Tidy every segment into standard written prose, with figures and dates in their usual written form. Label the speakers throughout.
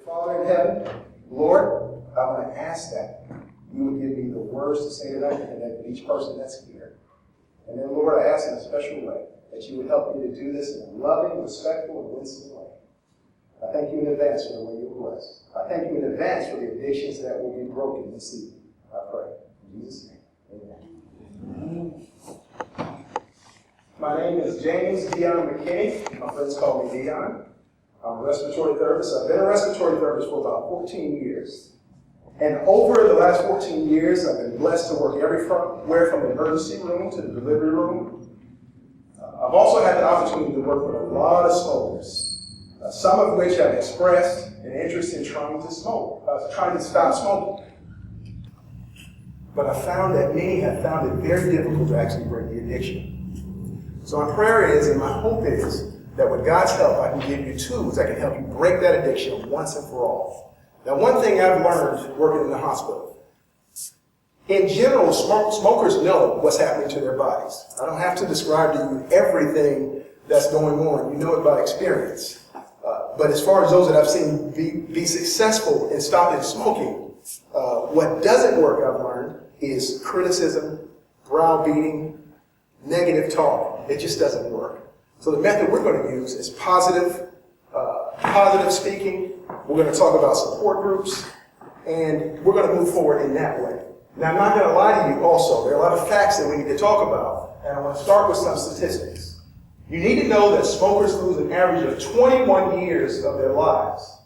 Speaker 1: Father in heaven, Lord, I want to ask that you would give me the words to say tonight and connect with each person that's here. And then, Lord, I ask in a special way that you would help me to do this in a loving, respectful, and winsome way. I thank you in advance for the way you're blessed. I thank you in advance for the addictions that will be broken this evening. I pray. In Jesus' name, amen. My name is James Dion McKinney. My friends call me Dion. I'm a respiratory therapist. I've been a respiratory therapist for about 14 years. And over the last 14 years, I've been blessed to work everywhere from the emergency room to the delivery room. I've also had the opportunity to work with a lot of smokers, some of which have expressed an interest in trying to stop smoking. But I found that many have found it very difficult to actually break the addiction. So my prayer is, and my hope is, that with God's help, I can give you tools that can help you break that addiction once and for all. Now, one thing I've learned working in the hospital, in general, smokers know what's happening to their bodies. I don't have to describe to you everything that's going on. You know it by experience. But as far as those that I've seen be successful in stopping smoking, what doesn't work, I've learned, is criticism, browbeating, negative talk. It just doesn't work. So the method we're going to use is positive speaking. We're going to talk about support groups, and we're going to move forward in that way. Now, I'm not going to lie to you also. There are a lot of facts that we need to talk about, and I want to start with some statistics. You need to know that smokers lose an average of 21 years of their lives.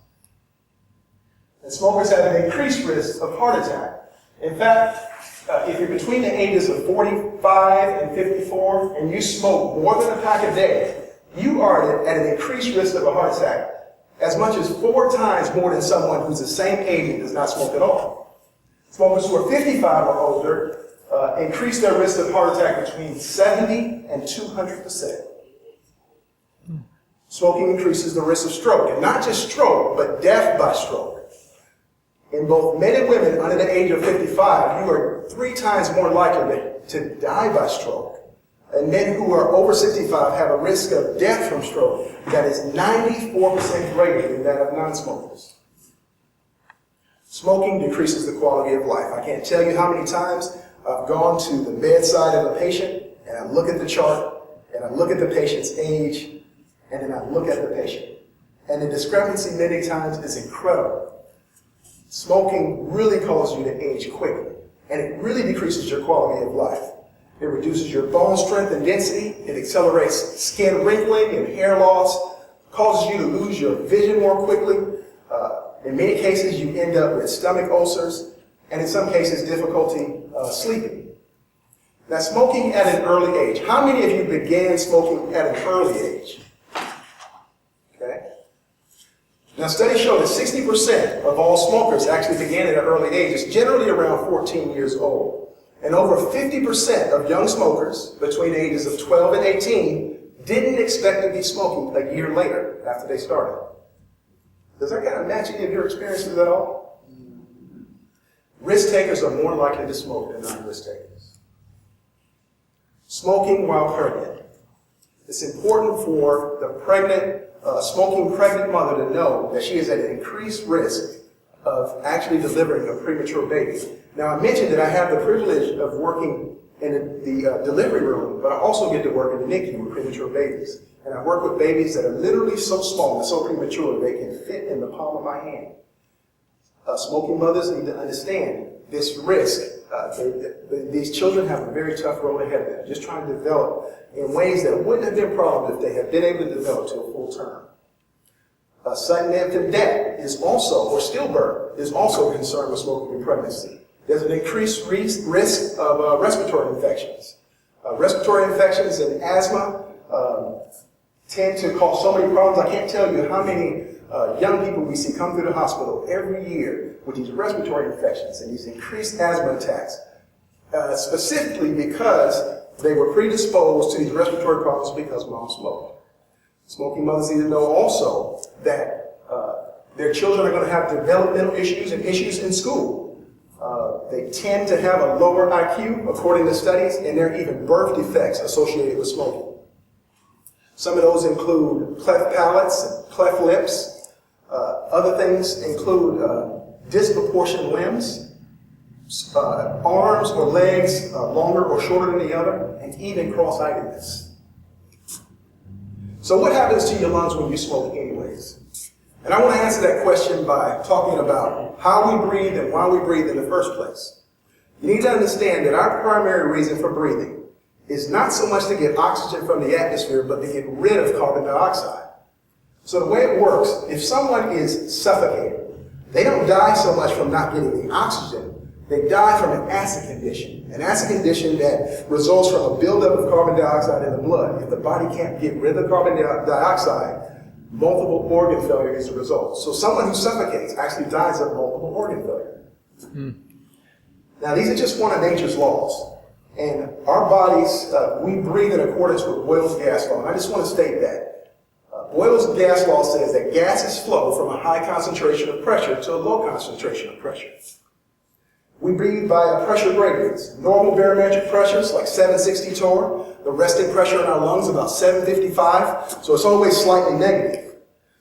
Speaker 1: And smokers have an increased risk of heart attack. In fact, if you're between the ages of 45 and 54 and you smoke more than a pack a day, you are at an increased risk of a heart attack as much as 4 times more than someone who's the same age and does not smoke at all. Smokers who are 55 or older increase their risk of heart attack between 70 and 200%. Smoking increases the risk of stroke, and not just stroke, but death by stroke. In both men and women under the age of 55, you are 3 times more likely to die by stroke. And men who are over 65 have a risk of death from stroke that is 94% greater than that of non-smokers. Smoking decreases the quality of life. I can't tell you how many times I've gone to the bedside of a patient, and I look at the chart, and I look at the patient's age, and then I look at the patient. And the discrepancy many times is incredible. Smoking really causes you to age quickly, and it really decreases your quality of life. It reduces your bone strength and density. It accelerates skin wrinkling and hair loss, causes you to lose your vision more quickly. In many cases, you end up with stomach ulcers, and in some cases, difficulty sleeping. Now, smoking at an early age. How many of you began smoking at an early age? Okay. Now, studies show that 60% of all smokers actually began at an early age. It's generally around 14 years old. And over 50% of young smokers between the ages of 12 and 18 didn't expect to be smoking a year later after they started. Does that kind of match any of your experiences at all? Risk takers are more likely to smoke than non-risk takers. Smoking while pregnant. It's important for the smoking pregnant mother to know that she is at an increased risk of actually delivering a premature baby. Now, I mentioned that I have the privilege of working in the delivery room, but I also get to work in the NICU with premature babies. And I work with babies that are literally so small and so premature they can fit in the palm of my hand. Smoking mothers need to understand this risk. These children have a very tough road ahead of them, just trying to develop in ways that wouldn't have been problems if they had been able to develop to a full term. Sudden infant death is also, or stillbirth, is also a concern with smoking in pregnancy. There's an increased risk of respiratory infections. Respiratory infections and asthma tend to cause so many problems. I can't tell you how many young people we see come through the hospital every year with these respiratory infections and these increased asthma attacks, specifically because they were predisposed to these respiratory problems because mom smoked. Smoking mothers need to know also that their children are going to have developmental issues and issues in school. They tend to have a lower IQ, according to studies, and there are even birth defects associated with smoking. Some of those include cleft palates and cleft lips, Other things include disproportionate limbs, arms or legs longer or shorter than the other, and even cross-eyedness. So what happens to your lungs when you smoke anyways? And I want to answer that question by talking about how we breathe and why we breathe in the first place. You need to understand that our primary reason for breathing is not so much to get oxygen from the atmosphere, but to get rid of carbon dioxide. So the way it works, if someone is suffocated, they don't die so much from not getting the oxygen, they die from an acid condition that results from a buildup of carbon dioxide in the blood. If the body can't get rid of the carbon dioxide, multiple organ failure is the result. So someone who suffocates actually dies of multiple organ failure. Now these are just one of nature's laws. And our bodies, we breathe in accordance with Boyle's gas law. And I just want to state that. Boyle's gas law says that gases flow from a high concentration of pressure to a low concentration of pressure. We breathe via pressure gradients. Normal barometric pressures like 760 torr. The resting pressure in our lungs about 755. So it's always slightly negative.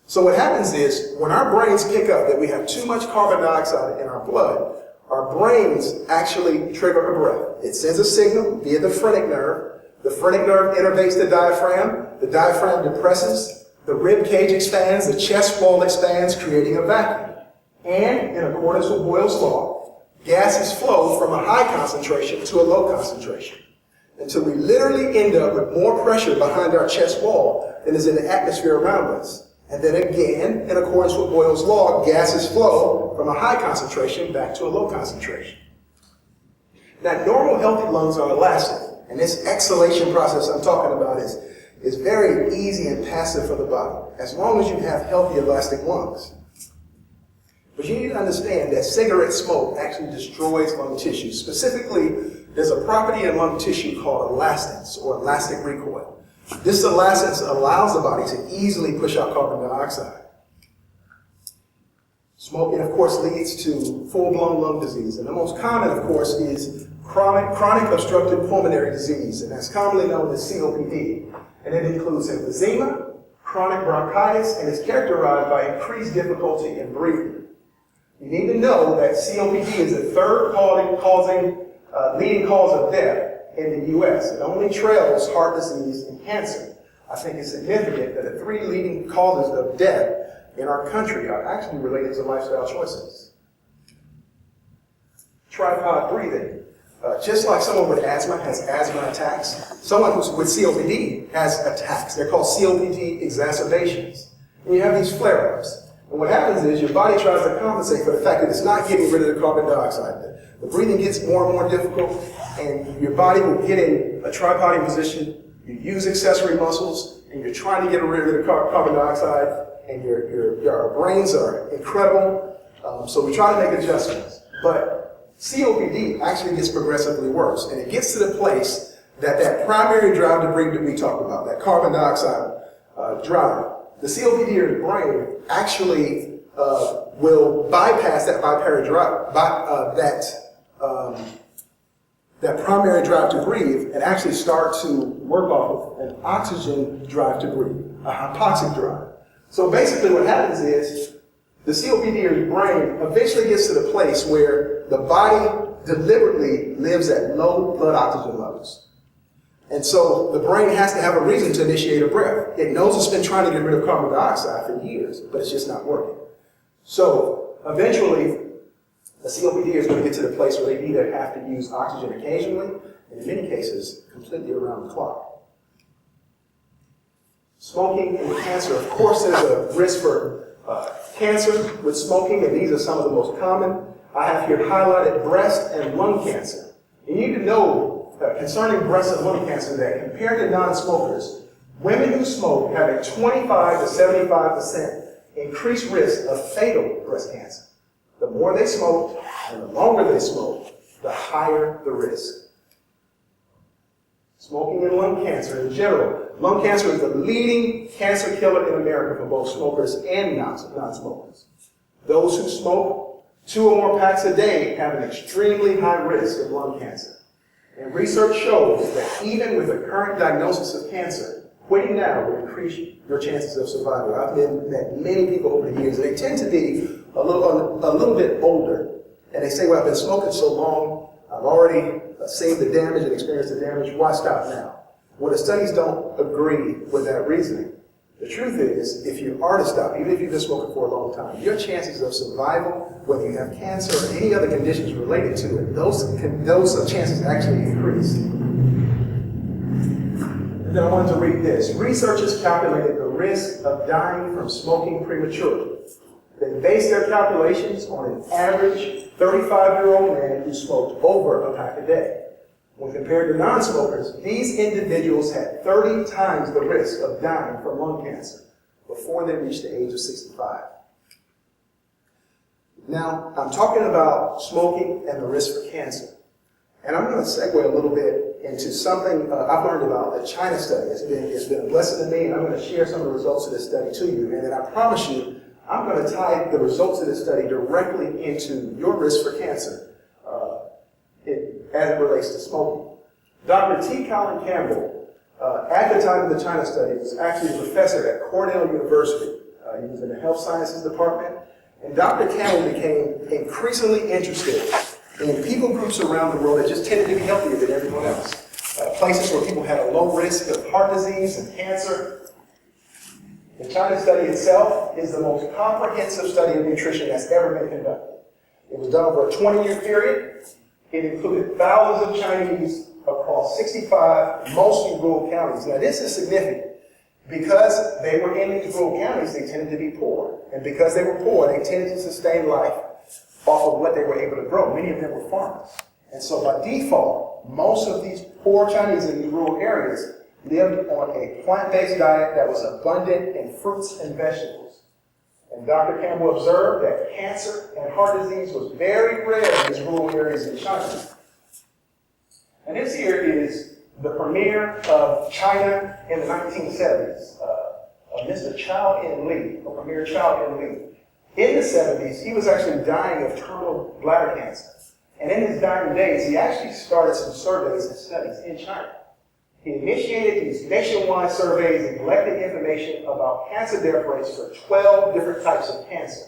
Speaker 1: So what happens is when our brains pick up that we have too much carbon dioxide in our blood, our brains actually trigger a breath. It sends a signal via the phrenic nerve. The phrenic nerve innervates the diaphragm. The diaphragm depresses. The rib cage expands. The chest wall expands, creating a vacuum. And in accordance with Boyle's law, gases flow from a high concentration to a low concentration until we literally end up with more pressure behind our chest wall than is in the atmosphere around us. And then again, in accordance with Boyle's law, gases flow from a high concentration back to a low concentration. Now, normal healthy lungs are elastic, and this exhalation process I'm talking about is very easy and passive for the body, as long as you have healthy elastic lungs. But you need to understand that cigarette smoke actually destroys lung tissue. Specifically, there's a property in lung tissue called elastance, or elastic recoil. This elastance allows the body to easily push out carbon dioxide. Smoking, of course, leads to full-blown lung disease. And the most common, of course, is chronic obstructive pulmonary disease, and that's commonly known as COPD. And it includes emphysema, chronic bronchitis, and is characterized by increased difficulty in breathing. You need to know that COPD is the third leading cause of death in the U.S. It only trails heart disease and cancer. I think it's significant that the three leading causes of death in our country are actually related to lifestyle choices. Tripod breathing. Just like someone with asthma has asthma attacks, someone who's with COPD has attacks. They're called COPD exacerbations. And you have these flare-ups. And what happens is your body tries to compensate for the fact that it's not getting rid of the carbon dioxide. The breathing gets more and more difficult, and your body will get in a tripoding position. You use accessory muscles, and you're trying to get rid of the carbon dioxide, and your brains are incredible. So we try to make adjustments. But COPD actually gets progressively worse, and it gets to the place that primary drive to breathe that we talked about, that carbon dioxide drive, the COPD in the brain actually will bypass that primary drive, that primary drive to breathe, and actually start to work off of an oxygen drive to breathe, a hypoxic drive. So basically what happens is the COPD in the brain eventually gets to the place where the body deliberately lives at low blood oxygen levels. And so the brain has to have a reason to initiate a breath. It knows it's been trying to get rid of carbon dioxide for years, but it's just not working. So eventually, the COPD is going to get to the place where they either have to use oxygen occasionally, and in many cases, completely around the clock. Smoking and cancer. Of course, there's a risk for cancer with smoking, and these are some of the most common. I have here highlighted breast and lung cancer. You need to know concerning breast and lung cancer that compared to non-smokers, women who smoke have a 25 to 75% increased risk of fatal breast cancer. The more they smoke and the longer they smoke, the higher the risk. Smoking and lung cancer in general. Lung cancer is the leading cancer killer in America for both smokers and non-smokers. Those who smoke 2 or more packs a day have an extremely high risk of lung cancer. And research shows that even with a current diagnosis of cancer, Quitting now will increase your chances of survival. I've met many people over the years, and they tend to be a little bit older. And they say, well, I've been smoking so long, I've already seen the damage and experienced the damage, why stop now? Well, the studies don't agree with that reasoning. The truth is, if you are to stop, even if you've been smoking for a long time, your chances of survival, whether you have cancer or any other conditions related to it, those chances actually increase. And then I wanted to read this. Researchers calculated the risk of dying from smoking prematurely. They based their calculations on an average 35-year-old man who smoked over a pack a day. When compared to non-smokers, these individuals had 30 times the risk of dying from lung cancer before they reached the age of 65. Now, I'm talking about smoking and the risk for cancer. And I'm going to segue a little bit into something I've learned about the China study. It's been a blessing to me, and I'm going to share some of the results of this study to you. And then I promise you, I'm going to tie the results of this study directly into your risk for cancer as it relates to smoking. Dr. T. Colin Campbell, at the time of the China study, was actually a professor at Cornell University. He was in the health sciences department. And Dr. Campbell became increasingly interested in people groups around the world that just tended to be healthier than everyone else. Places where people had a low risk of heart disease and cancer. The China study itself is the most comprehensive study of nutrition that's ever been conducted. It was done over a 20-year period. It included thousands of Chinese across 65, mostly rural counties. Now this is significant. Because they were in these rural counties, they tended to be poor. And because they were poor, they tended to sustain life off of what they were able to grow. Many of them were farmers. And so by default, most of these poor Chinese in these rural areas lived on a plant-based diet that was abundant in fruits and vegetables. And Dr. Campbell observed that cancer and heart disease was very rare in these rural areas in China. And this here is the premier of China in the 1970s, Mr. Chow En-Li, or Premier Chow En-Li. In the 70s, he was actually dying of terminal bladder cancer. And in his dying days, he actually started some surveys and studies in China. He initiated these nationwide surveys and collected information about cancer death rates for 12 different types of cancer.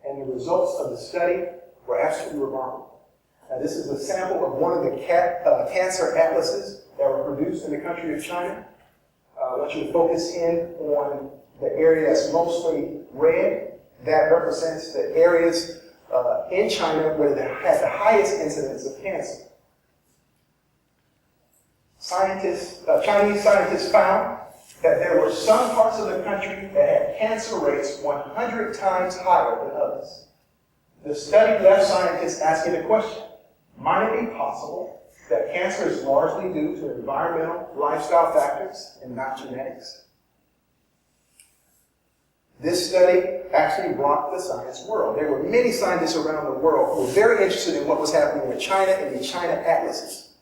Speaker 1: And the results of the study were absolutely remarkable. Now, this is a sample of one of the cancer atlases that were produced in the country of China. I want you to focus in on the area that's mostly red. That represents the areas in China where they had the highest incidence of cancer. Chinese scientists found that there were some parts of the country that had cancer rates 100 times higher than others. The study left scientists asking the question, might it be possible that cancer is largely due to environmental, lifestyle factors and not genetics? This study actually rocked the science world. There were many scientists around the world who were very interested in what was happening with China and the China atlases.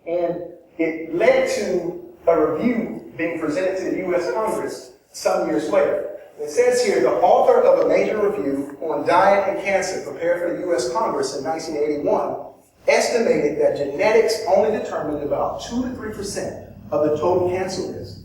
Speaker 1: And it led to a review being presented to the U.S. Congress some years later. It says here, the author of a major review on diet and cancer prepared for the U.S. Congress in 1981 estimated that genetics only determined about 2 to 3% of the total cancer risk.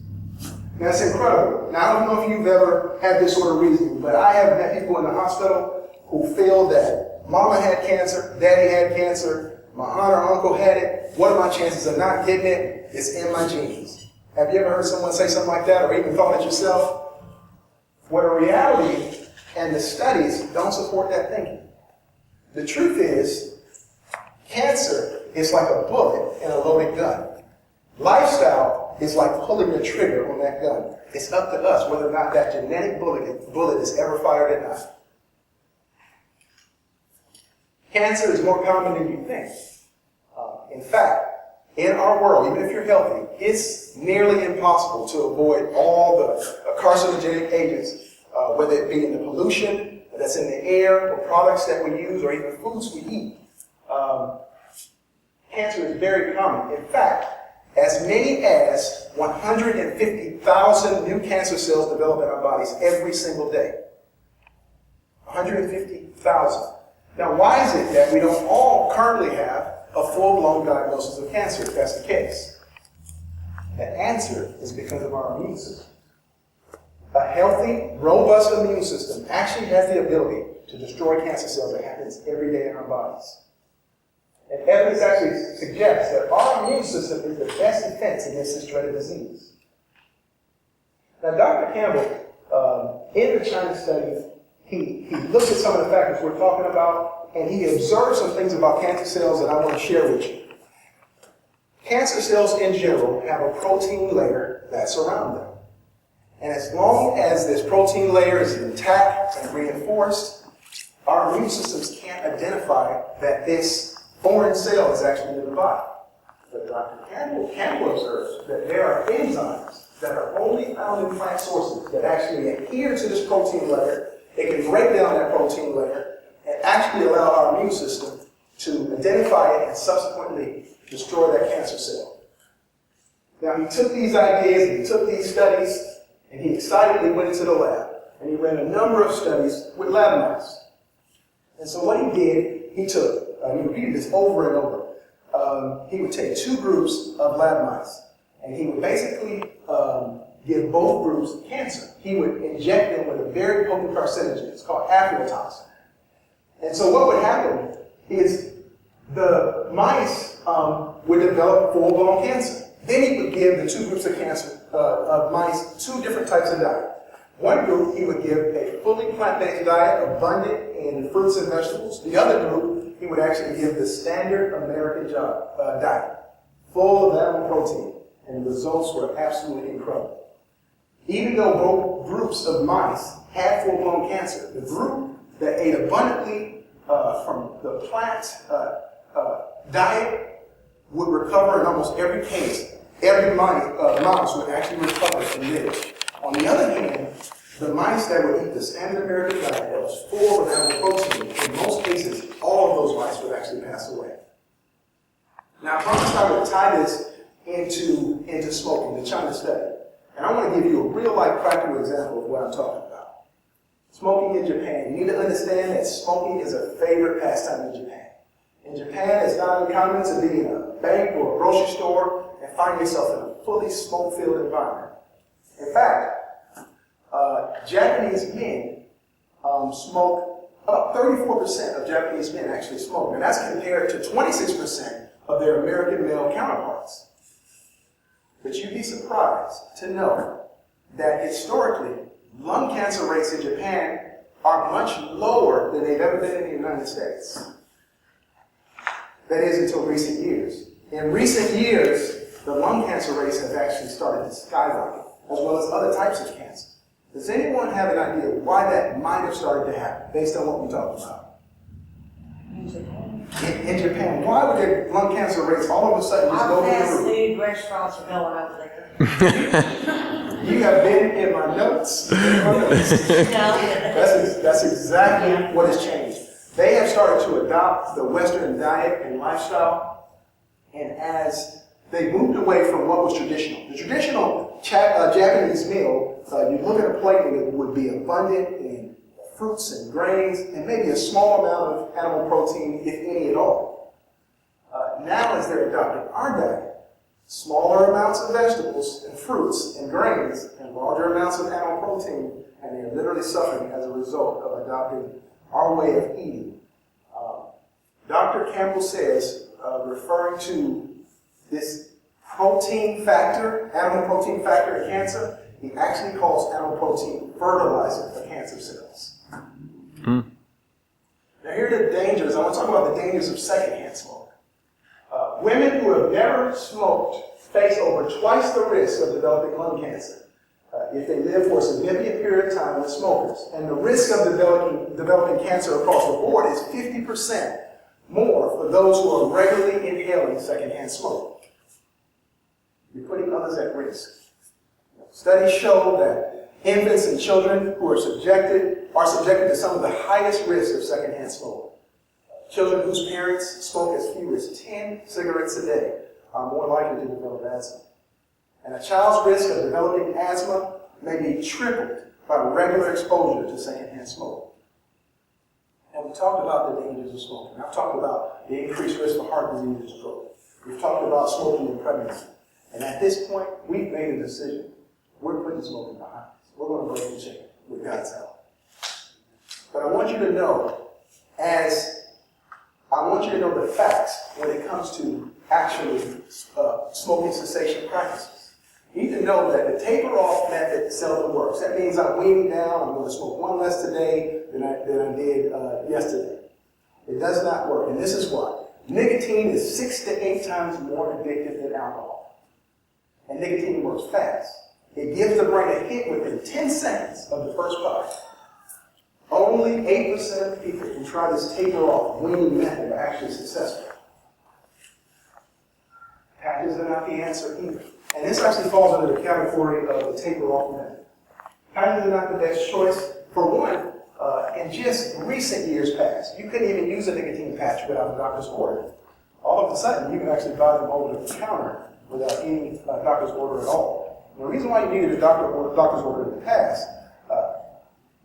Speaker 1: Now, that's incredible. Now, I don't know if you've ever had this sort of reasoning, but I have met people in the hospital who feel that mama had cancer, daddy had cancer, my aunt or uncle had it. What are my chances of not getting it? It's in my genes. Have you ever heard someone say something like that or even thought it yourself? Well, the reality and the studies don't support that thinking. The truth is, cancer is like a bullet in a loaded gun. Lifestyle is like pulling the trigger on that gun. It's up to us whether or not that genetic bullet is ever fired or not. Cancer is more common than you think. In fact, in our world, even if you're healthy, it's nearly impossible to avoid all the carcinogenic agents, whether it be in the pollution that's in the air, or products that we use, or even foods we eat. Cancer is very common. In fact, as many as 150,000 new cancer cells develop in our bodies every single day. 150,000. Now, why is it that we don't all currently have a full-blown diagnosis of cancer, if that's the case? The answer is because of our immune system. A healthy, robust immune system actually has the ability to destroy cancer cells. That happens every day in our bodies. And evidence actually suggests that our immune system is the best defense against this dreaded disease. Now, Dr. Campbell, in the China study, he looked at some of the factors we're talking about, and he observed some things about cancer cells that I want to share with you. Cancer cells in general have a protein layer that surrounds them. And as long as this protein layer is intact and reinforced, our immune systems can't identify that this foreign cell is actually in the body. But Dr. Campbell observes that there are enzymes that are only found in plant sources that actually adhere to this protein layer. They can break down that protein layer and actually allow our immune system to identify it and subsequently destroy that cancer cell. Now, he took these ideas and he took these studies and he excitedly went into the lab and he ran a number of studies with lab mice. And so what he did, he repeated this over and over. He would take two groups of lab mice and he would basically give both groups cancer. He would inject them with a very potent carcinogen. It's called aflatoxin. And so what would happen is the mice would develop full-blown cancer. Then he would give the two groups of mice two different types of diet. One group, he would give a fully plant-based diet, abundant in fruits and vegetables. The other group, he would actually give the standard American diet, full of animal protein. And the results were absolutely incredible. Even though both groups of mice had full-blown cancer, the group that ate abundantly from the plant diet would recover in almost every case. Every mouse would actually recover and live. On the other hand, the mice that would eat the standard American diet that was full of animal protein, in most cases, all of those mice would actually pass away. Now, I promised I would tie this into smoking, the China study. And I want to give you a real-life practical example of what I'm talking about. Smoking in Japan. You need to understand that smoking is a favorite pastime in Japan. In Japan, it's not uncommon to be in a bank or a grocery store and find yourself in a fully smoke-filled environment. In fact, Japanese men smoke, about 34% of Japanese men actually smoke, and that's compared to 26% of their American male counterparts. But you'd be surprised to know that historically, lung cancer rates in Japan are much lower than they've ever been in the United States. That is, until recent years. In recent years, the lung cancer rates have actually started to skyrocket, as well as other types of cancer. Does anyone have an idea why that might have started to happen, based on what we talked about? In Japan, why would their lung cancer rates all of a sudden just go through the roof?
Speaker 2: Fast food restaurants are going over there.
Speaker 1: You have been in my notes. That's exactly what has changed. They have started to adopt the Western diet and lifestyle, and as they moved away from what was traditional. The traditional Japanese meal, you look at a plate and it would be abundant in fruits and grains, and maybe a small amount of animal protein, if any at all. Now, as they're adopting our diet, smaller amounts of vegetables and fruits and grains, and larger amounts of animal protein, and they're literally suffering as a result of adopting our way of eating. Dr. Campbell says, referring to this protein factor, animal protein factor in cancer, he actually calls animal protein fertilizer for cancer cells. Now here are the dangers. I want to talk about the dangers of secondhand smoke. Women who have never smoked face over twice the risk of developing lung cancer if they live for a significant period of time with smokers. And the risk of developing cancer across the board is 50% more for those who are regularly inhaling secondhand smoke. You're putting others at risk. Studies show that infants and children who are subjected to some of the highest risks of secondhand smoke. Children whose parents smoke as few as 10 cigarettes a day are more likely to develop asthma. And a child's risk of developing asthma may be tripled by regular exposure to secondhand smoke. And we talked about the dangers of smoking. I've talked about the increased risk for heart disease and stroke. We've talked about smoking in pregnancy. And at this point, we've made a decision. We're putting smoking behind us. We're going to break the chain with God's help. But I want you to know, the facts when it comes to actually smoking cessation practices. You need to know that the taper off method seldom works. That means I'm weaning down, I'm going to smoke one less today than I did yesterday. It does not work, and this is why. Nicotine is 6 to 8 times more addictive than alcohol. And nicotine works fast. It gives the brain a hit within 10 seconds of the first puff. Only 8% of people who try this taper off weaning method are actually successful. Patches are not the answer either. And this actually falls under the category of the taper off method. Patches are not the best choice. For one, in just recent years past, you couldn't even use a nicotine patch without a doctor's order. All of a sudden, you can actually buy them over the counter without any doctor's order at all. And the reason why you needed a doctor's order in the past,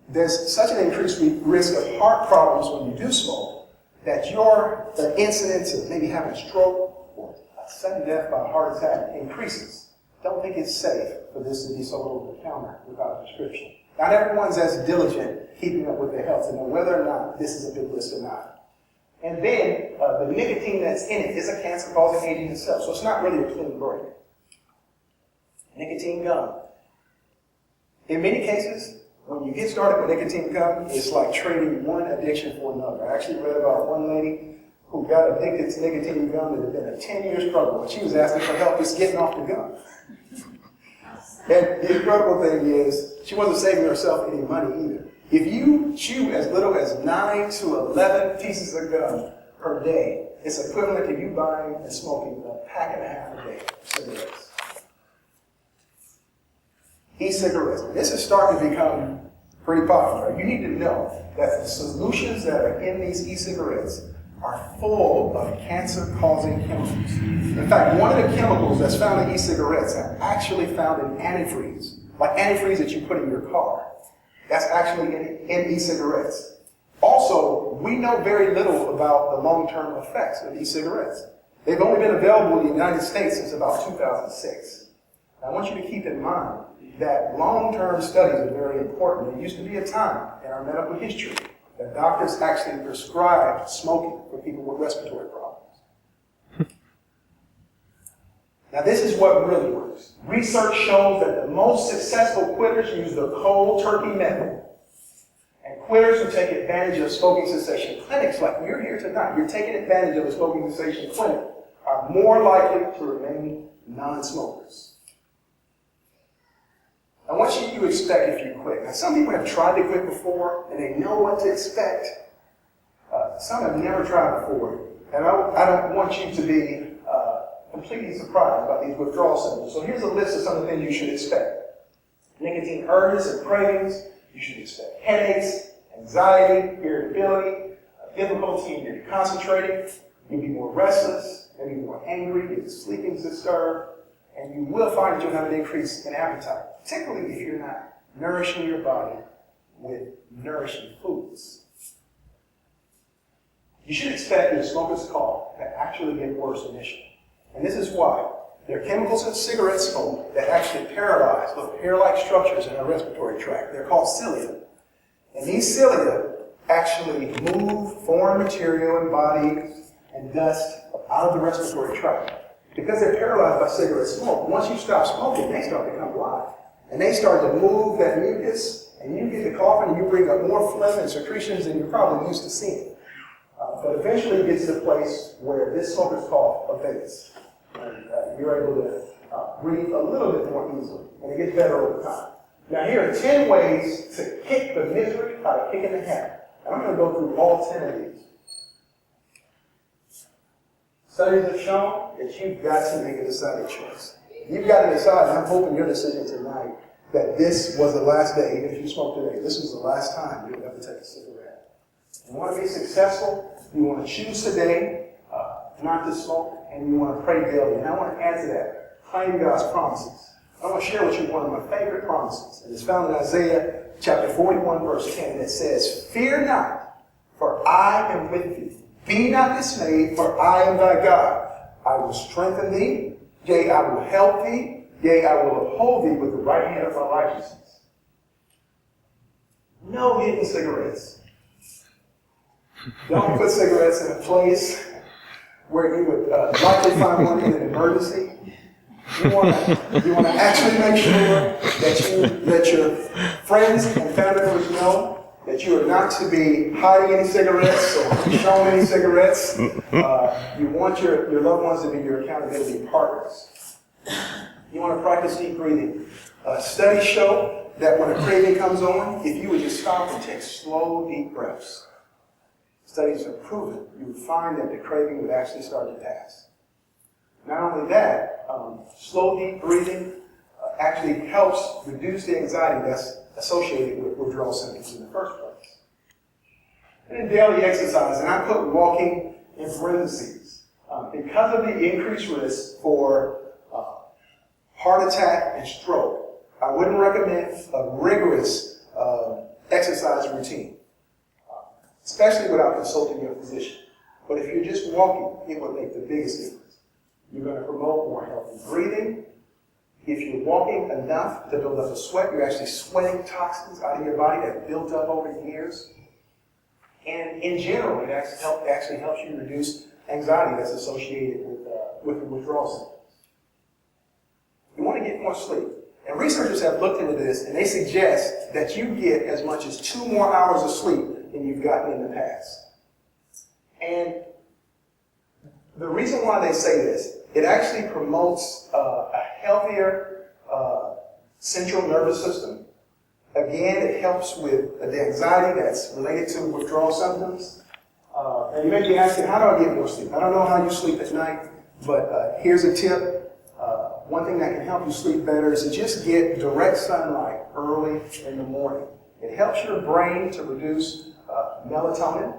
Speaker 1: there's such an increased risk of heart problems when you do smoke that the incidence of maybe having a stroke or a sudden death by a heart attack increases. Don't think it's safe for this to be sold over the counter without a prescription. Not everyone's as diligent keeping up with their health to know whether or not this is a big risk or not. And then the nicotine that's in it is a cancer-causing agent itself, so it's not really a clean break. Nicotine gum. In many cases, when you get started with nicotine gum, it's like trading one addiction for another. I actually read about one lady who got addicted to nicotine gum. It had been a 10-year struggle. She was asking for help just getting off the gum. And the incredible thing is, she wasn't saving herself any money either. If you chew as little as 9 to 11 pieces of gum per day, it's equivalent to you buying and smoking a pack and a half a day of cigarettes. E-cigarettes. This is starting to become pretty popular. You need to know that the solutions that are in these e-cigarettes are full of cancer-causing chemicals. In fact, one of the chemicals that's found in e-cigarettes are actually found in antifreeze, like antifreeze that you put in your car. That's actually in e-cigarettes. Also, we know very little about the long-term effects of e-cigarettes. They've only been available in the United States since about 2006. I want you to keep in mind that long-term studies are very important. There used to be a time in our medical history that doctors actually prescribed smoking for people with respiratory problems. Now, this is what really works. Research shows that the most successful quitters use the cold turkey method. And quitters who take advantage of smoking cessation clinics, like you're here tonight, you're taking advantage of a smoking cessation clinic, are more likely to remain non-smokers. I want you to expect if you quit. Now, some people have tried to quit before, and they know what to expect. Some have never tried before, and I don't want you to be completely surprised by these withdrawal symptoms. So here's a list of some of the things you should expect. Nicotine urges and cravings. You should expect headaches, anxiety, irritability, difficulty in concentrating. You'll be more restless, maybe more angry, your sleeping's disturbed, and you will find that you'll have an increase in appetite, particularly if you're not nourishing your body with nourishing foods. You should expect your smoker's cough to actually get worse initially. And this is why. There are chemicals in cigarette smoke that actually paralyze little hair-like structures in our respiratory tract. They're called cilia. And these cilia actually move foreign material and bodies and dust out of the respiratory tract. Because they're paralyzed by cigarette smoke, once you stop smoking, they start to come alive. And they start to move that mucus, and you get to coughing, and you bring up more phlegm and secretions than you're probably used to seeing. But eventually it gets to the place where this smoker's cough abates. And you're able to breathe a little bit more easily, and it gets better over time. Now here are 10 ways to kick the misery out of kicking the habit. And I'm going to go through all 10 of these. Studies have shown that you've got to make a decided choice. You've got to decide, and I'm hoping your decision tonight, that this was the last day, even if you smoke today, this was the last time you'll ever take a cigarette. You want to be successful, you want to choose today not to smoke, and you want to pray daily. And I want to add to that, claim God's promises. I want to share with you one of my favorite promises. And it's found in Isaiah chapter 41, verse 10. And it says, "Fear not, for I am with thee. Be not dismayed, for I am thy God. I will strengthen thee. Yea, I will help thee. Yea, I will uphold thee with the right hand of my righteousness. No hidden cigarettes. Don't put cigarettes in a place where you would likely find one in an emergency. You want to actually make sure that you let your friends and family members know that you are not to be hiding any cigarettes or showing any cigarettes. You want your loved ones to be your accountability partners. You want to practice deep breathing. Studies show that when a craving comes on, if you would just stop and take slow, deep breaths, studies have proven you would find that the craving would actually start to pass. Not only that, slow, deep breathing actually helps reduce the anxiety that's associated with withdrawal symptoms in the first place. And then daily exercise, and I put walking in parentheses. Because of the increased risk for heart attack and stroke, I wouldn't recommend a rigorous exercise routine, especially without consulting your physician. But if you're just walking, it will make the biggest difference. You're going to promote more healthy breathing. If you're walking enough to build up a sweat, you're actually sweating toxins out of your body that built up over years. And in general, it actually helps you reduce anxiety that's associated with the withdrawal symptoms. You want to get more sleep. And researchers have looked into this, and they suggest that you get as much as 2 more hours of sleep than you've gotten in the past. And the reason why they say this, it actually promotes a healthier central nervous system. Again, it helps with the anxiety that's related to withdrawal symptoms. And you may be asking, how do I get more sleep? I don't know how you sleep at night, but here's a tip. One thing that can help you sleep better is to just get direct sunlight early in the morning. It helps your brain to produce melatonin,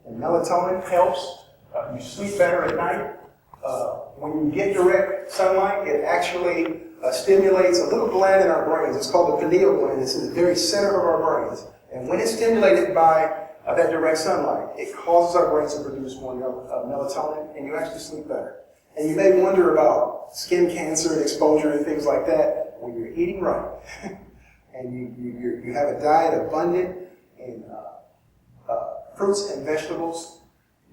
Speaker 1: and melatonin helps you sleep better at night. When you get direct sunlight, it actually stimulates a little gland in our brains. It's called the pineal gland. It's in the very center of our brains. And when it's stimulated by that direct sunlight, it causes our brains to produce more melatonin, and you actually sleep better. And you may wonder about skin cancer and exposure and things like that. When you're eating right, and you have a diet abundant in fruits and vegetables,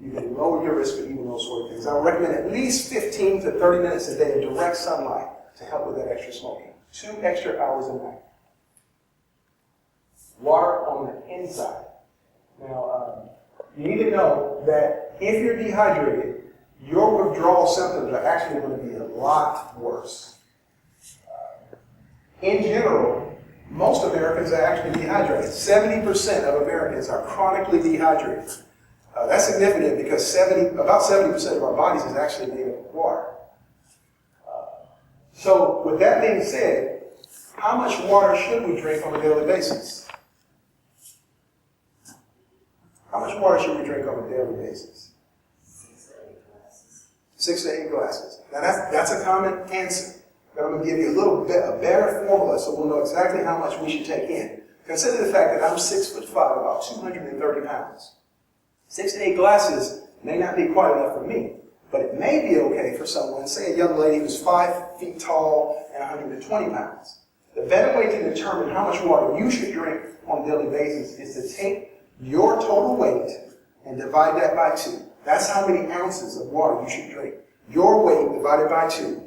Speaker 1: you can lower your risk for even those sort of things. I would recommend at least 15 to 30 minutes a day of direct sunlight to help with that extra smoking. 2 extra hours a night. Water on the inside. Now, you need to know that if you're dehydrated, your withdrawal symptoms are actually going to be a lot worse. In general, most Americans are actually dehydrated. 70% of Americans are chronically dehydrated. That's significant because about 70% of our bodies is actually made up of water. So with that being said, how much water should we drink on a daily basis? How much water should we drink on a daily basis? 6 to 8 glasses. Now that's a common answer. But I'm going to give you a better formula so we'll know exactly how much we should take in. Consider the fact that I'm 6'5", about 230 pounds. 6 to 8 glasses may not be quite enough for me, but it may be okay for someone, say a young lady who's 5 feet tall and 120 pounds. The better way to determine how much water you should drink on a daily basis is to take your total weight and divide that by 2. That's how many ounces of water you should drink. Your weight divided by 2.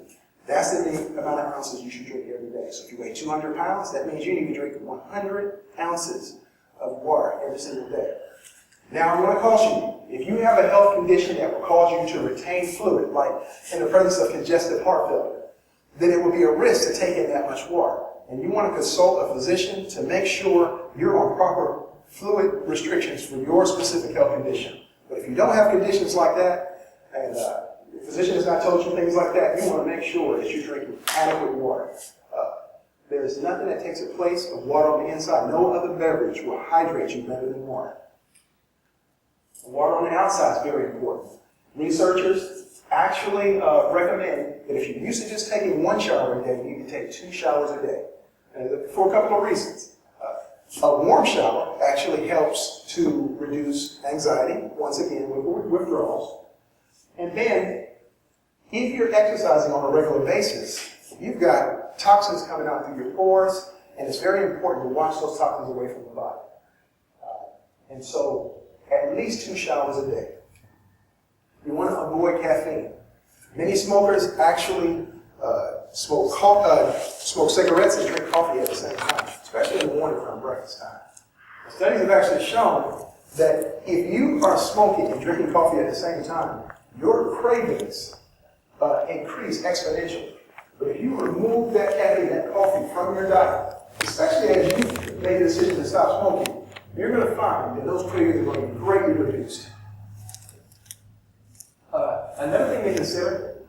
Speaker 1: That's the amount of ounces you should drink every day. So if you weigh 200 pounds, that means you need to drink 100 ounces of water every single day. Now, I'm going to caution you. If you have a health condition that will cause you to retain fluid, like in the presence of congestive heart failure, then it will be a risk to take in that much water. And you want to consult a physician to make sure you're on proper fluid restrictions for your specific health condition. But if you don't have conditions like that, and your physician has not told you things like that, you want to make sure that you're drinking adequate water. There is nothing that takes the place of water on the inside. No other beverage will hydrate you better than water. Water on the outside is very important. Researchers actually recommend that if you're used to just taking 1 shower a day, you need to take 2 showers a day. And for a couple of reasons. A warm shower actually helps to reduce anxiety, once again, with withdrawals. And then, if you're exercising on a regular basis, you've got toxins coming out through your pores, and it's very important to wash those toxins away from the body. And so, at least 2 showers a day. You want to avoid caffeine. Many smokers actually smoke cigarettes and drink coffee at the same time, especially in the morning around breakfast time. Studies have actually shown that if you are smoking and drinking coffee at the same time, your cravings increase exponentially. But if you remove that caffeine, that coffee from your diet, especially as you make the decision to stop smoking, you're going to find that those cravings are going to be greatly reduced. Another thing to consider,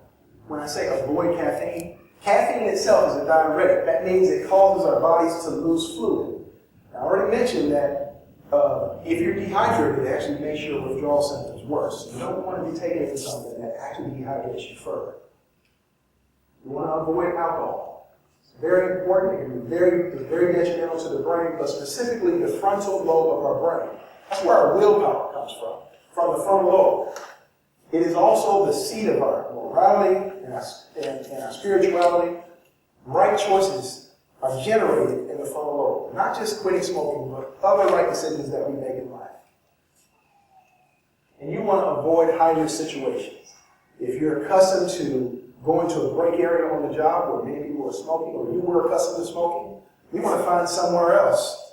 Speaker 1: when I say avoid caffeine, caffeine itself is a diuretic. That means it causes our bodies to lose fluid. I already mentioned that if you're dehydrated, it actually makes your withdrawal symptoms worse. You don't want to be taking something that actually dehydrates you further. You want to avoid alcohol. It's very important. It can be very detrimental to the brain, but specifically the frontal lobe of our brain. That's where our willpower comes from the frontal lobe. It is also the seat of our morality and our spirituality. Right choices are generated in the frontal lobe. Not just quitting smoking, but other right decisions that we make in life. And you want to avoid high-risk situations. If you're accustomed to going to a break area on the job where many people are smoking, or you were accustomed to smoking, you want to find somewhere else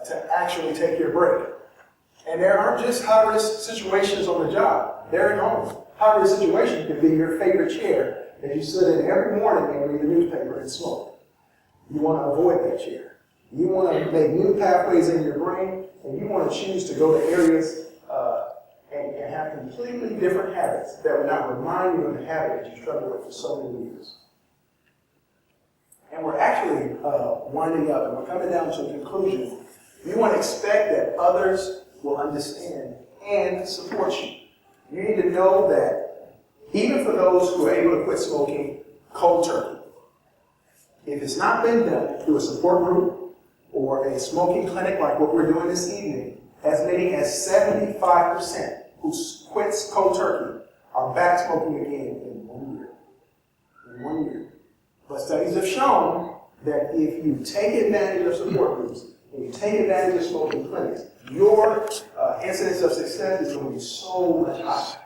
Speaker 1: to actually take your break. And there aren't just high-risk situations on the job. They're at home. High-risk situation could be your favorite chair that you sit in every morning and read the newspaper and smoke. You want to avoid that chair. You want to make new pathways in your brain, and you want to choose to go to areas and have completely different habits that will not remind you of the habit that you struggled with for so many years. And we're actually winding up, and we're coming down to a conclusion. You want to expect that others will understand and support you. You need to know that even for those who are able to quit smoking cold turkey, if it's not been done through a support group or a smoking clinic like what we're doing this evening, as many as 75% who quits cold turkey are back smoking again in 1 year. In 1 year. But studies have shown that if you take advantage of support groups and you take advantage of smoking clinics, your incidence of success is going to be so much higher.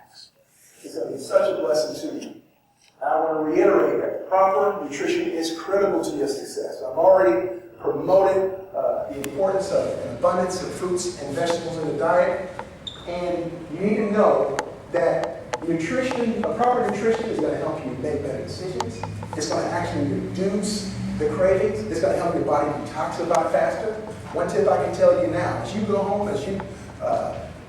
Speaker 1: It's going to be such a blessing to you. I want to reiterate that proper nutrition is critical to your success. I've already promoted the importance of an abundance of fruits and vegetables in the diet. And you need to know that nutrition, a proper nutrition, is going to help you make better decisions. It's going to actually reduce the cravings. It's going to help your body detoxify faster. One tip I can tell you now, as you go home, as you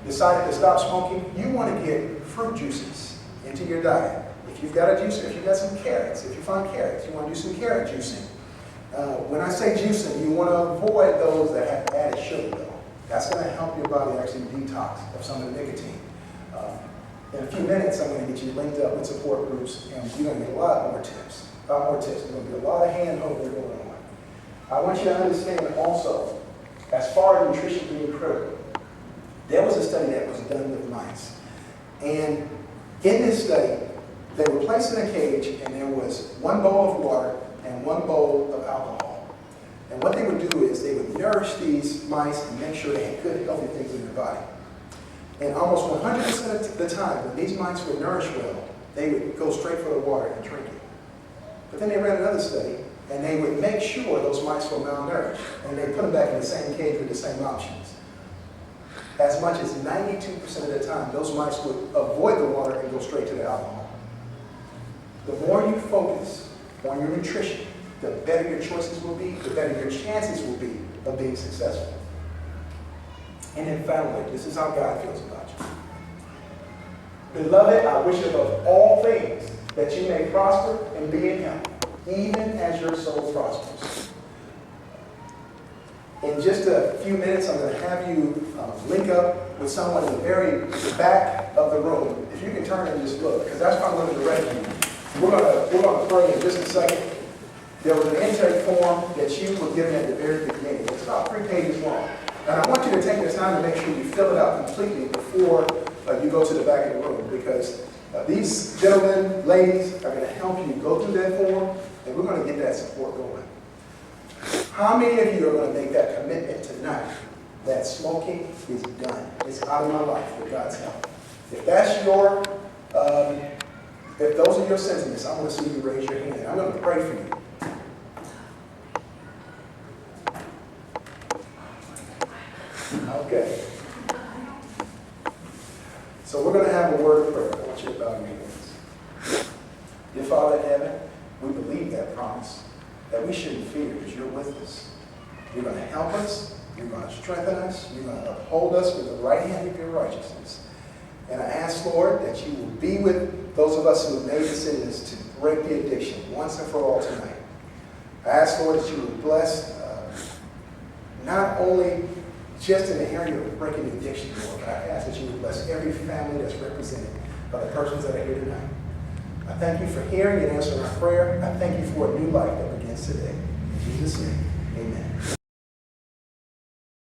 Speaker 1: decide to stop smoking, you want to get fruit juices into your diet. If you've got a juicer, if you've got some carrots, if you find carrots, you want to do some carrot juicing. When I say juicing, you want to avoid those that have added sugar, though. That's going to help your body actually detox of some of the nicotine. In a few minutes, I'm going to get you linked up with support groups, and you're going to get a lot more tips. There's going to be a lot of hand-holding going on. I want you to understand also, as far as nutrition being critical, there was a study that was done with mice. And in this study, they were placed in a cage, and there was 1 bowl of water and 1 bowl of alcohol. And what they would do is they would nourish these mice and make sure they had good, healthy things in their body. And almost 100% of the time, when these mice were nourished well, they would go straight for the water and drink it. But then they ran another study, and they would make sure those mice were malnourished, and they put them back in the same cage with the same options. As much as 92% of the time, those mice would avoid the water and go straight to the alcohol. The more you focus on your nutrition, the better your choices will be, the better your chances will be of being successful. And then finally, this is how God feels about you. Beloved, I wish above all things that you may prosper and be in health, even as your soul prospers. In just a few minutes, I'm going to have you link up with someone in the very back of the room. If you can turn and just look, because that's how I'm going to direct you. We're going to pray in just a second. There was an intake form that you were given at the very beginning. It's about 3 pages long. And I want you to take the time to make sure you fill it out completely before you go to the back of the room, because These gentlemen, ladies, are going to help you go through that form, and we're going to get that support going. How many of you are going to make that commitment tonight that smoking is done? It's out of my life with God's help. If that's your, if those are your sentiments, I want to see you raise your hand. I'm going to pray for you. Okay. So we're going to have a word of prayer. I want you to bow your heads. Dear Father in heaven, we believe that promise, that we shouldn't fear because you're with us. You're going to help us. You're going to strengthen us. You're going to uphold us with the right hand of your righteousness. And I ask, Lord, that you will be with those of us who have made decisions to break the addiction once and for all tonight. I ask, Lord, that you would bless not only just in the area of breaking addiction, Lord, but I ask that you would bless every family that's represented by the persons that are here tonight. I thank you for hearing and answering our prayer. I thank you for a new life that begins today. In Jesus' name, amen.